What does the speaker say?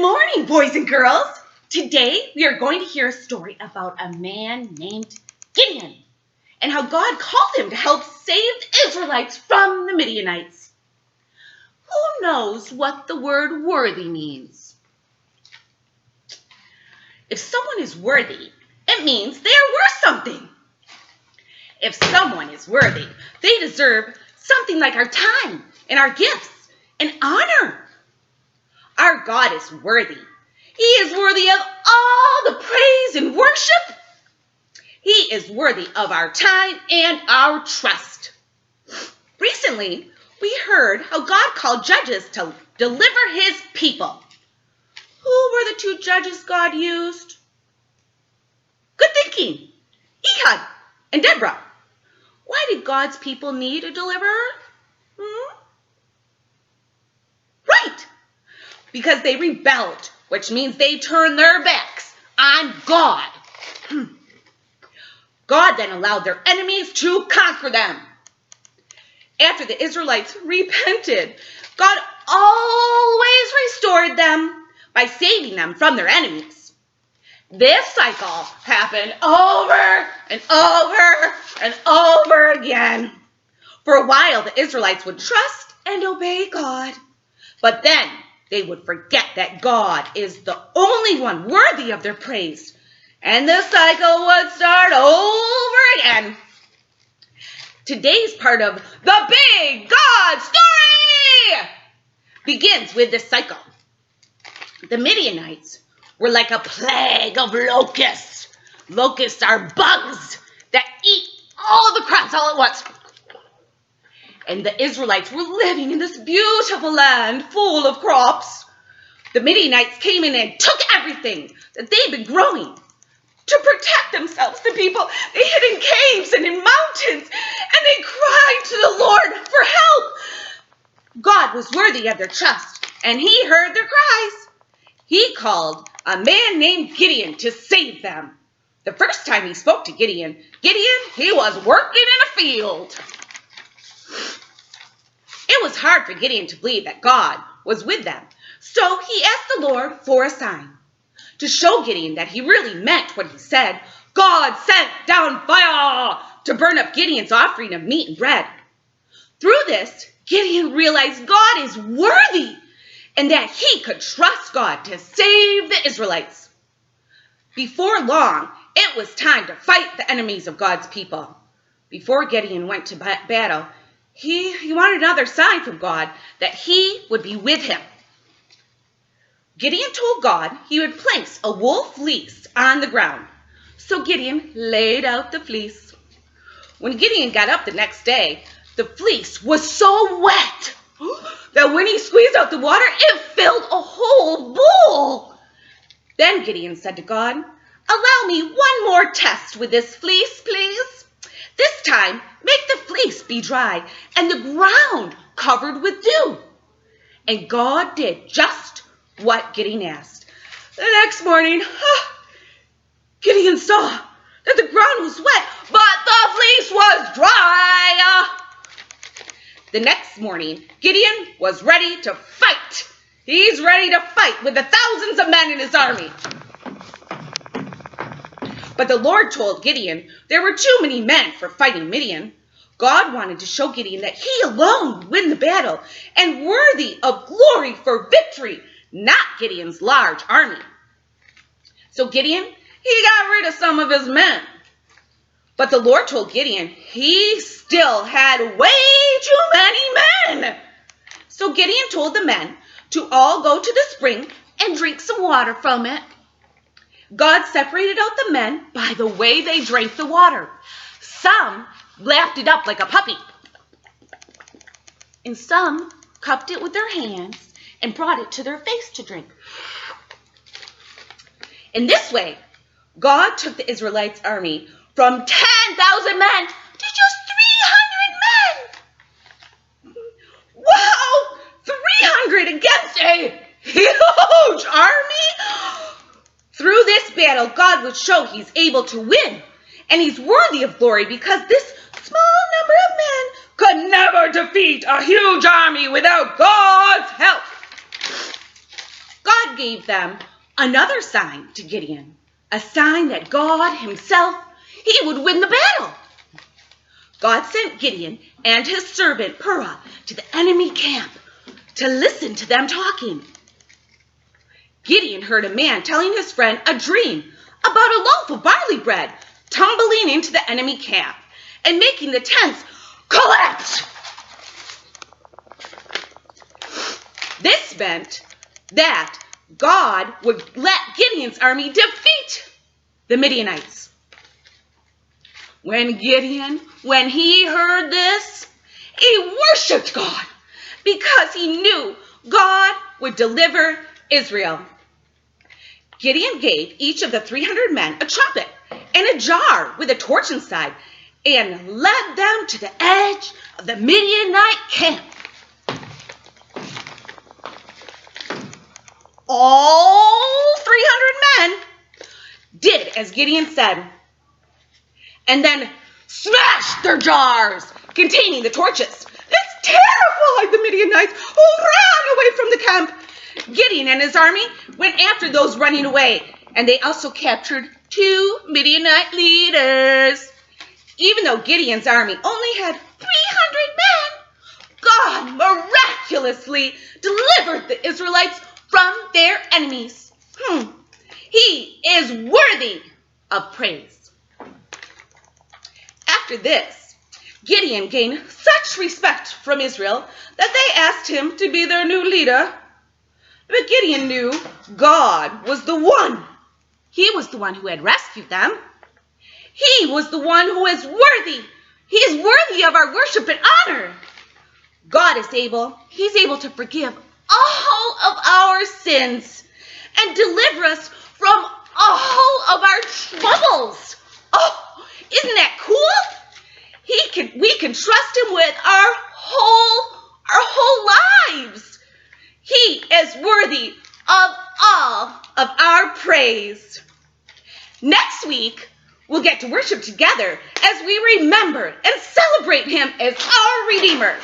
morning, boys and girls. Today, we are going to hear a story about a man named Gideon and how God called him to help save the Israelites from the Midianites. Who knows what the word worthy means? If someone is worthy, it means they are worth something. If someone is worthy, they deserve something like our time and our gifts and honor. Our God is worthy. He is worthy of all the praise and worship. He is worthy of our time and our trust. Recently, we heard how God called judges to deliver his people. Who were the two judges God used? Good thinking. Ehud and Deborah. Why did God's people need a deliverer? Right. Because they rebelled, which means they turned their backs on God. God then allowed their enemies to conquer them. After the Israelites repented, God always restored them by saving them from their enemies. This cycle happened over and over and over again. For a while, the Israelites would trust and obey God, but then they would forget that God is the only one worthy of their praise, and the cycle would start over again. Today's part of the Big God Story begins with this cycle. The Midianites were like a plague of locusts. Locusts are bugs that eat all the crops all at once. And the Israelites were living in this beautiful land full of crops. The Midianites came in and took everything that they'd been growing. To protect themselves, the people, they hid in caves and in mountains, and they cried to the Lord for help. God was worthy of their trust, and he heard their cries. He called a man named Gideon to save them. The first time he spoke to Gideon, he was working in a field. It was hard for Gideon to believe that God was with them, so he asked the Lord for a sign. To show Gideon that he really meant what he said, God sent down fire to burn up Gideon's offering of meat and bread. Through this, Gideon realized God is worthy and that he could trust God to save the Israelites. Before long, it was time to fight the enemies of God's people. Before Gideon went to battle, he wanted another sign from God that he would be with him. Gideon told God he would place a wool fleece on the ground. So Gideon laid out the fleece. When Gideon got up the next day, the fleece was so wet that when he squeezed out the water, it filled a whole bowl. Then Gideon said to God, "Allow me one more test with this fleece, please. This time, make the fleece be dry and the ground covered with dew." And God did just what Gideon asked. The next morning, Gideon saw that the ground was wet, but the fleece was dry. The next morning, Gideon was ready to fight. He's ready to fight with the thousands of men in his army. But the Lord told Gideon there were too many men for fighting Midian. God wanted to show Gideon that he alone would win the battle and worthy of glory for victory, not Gideon's large army. So Gideon, he got rid of some of his men. But the Lord told Gideon he still had way too many men. So Gideon told the men to all go to the spring and drink some water from it. God separated out the men by the way they drank the water. Some lapped it up like a puppy, and some cupped it with their hands and brought it to their face to drink. In this way, God took the Israelites' army from 10,000 men to just 300 men. Wow! 300 against a huge army? Through this battle, God would show he's able to win, and he's worthy of glory because this small number of men could never defeat a huge army without God's help. God gave them another sign to Gideon, a sign that God himself, he would win the battle. God sent Gideon and his servant Purah to the enemy camp to listen to them talking. Gideon heard a man telling his friend a dream about a loaf of barley bread tumbling into the enemy camp and making the tents collapse. This meant that God would let Gideon's army defeat the Midianites. When he heard this, he worshiped God because he knew God would deliver Israel. Gideon gave each of the 300 men a trumpet and a jar with a torch inside and led them to the edge of the Midianite camp. All 300 men did as Gideon said, and then smashed their jars containing the torches. This terrified the Midianites, who ran away from the camp. Gideon and his army went after those running away, and they also captured 2 Midianite leaders. Even though Gideon's army only had 300 men, God miraculously delivered the Israelites from their enemies. He is worthy of praise. After this, Gideon gained such respect from Israel that they asked him to be their new leader. But Gideon knew God was the one. He was the one who had rescued them. He was the one who is worthy. He is worthy of our worship and honor. God is able. He's able to forgive all of our sins and deliver us from all of our troubles. Oh, isn't that cool? We can trust him with our whole lives. He is worthy of all of our praise. Next week, we'll get to worship together as we remember and celebrate him as our Redeemer.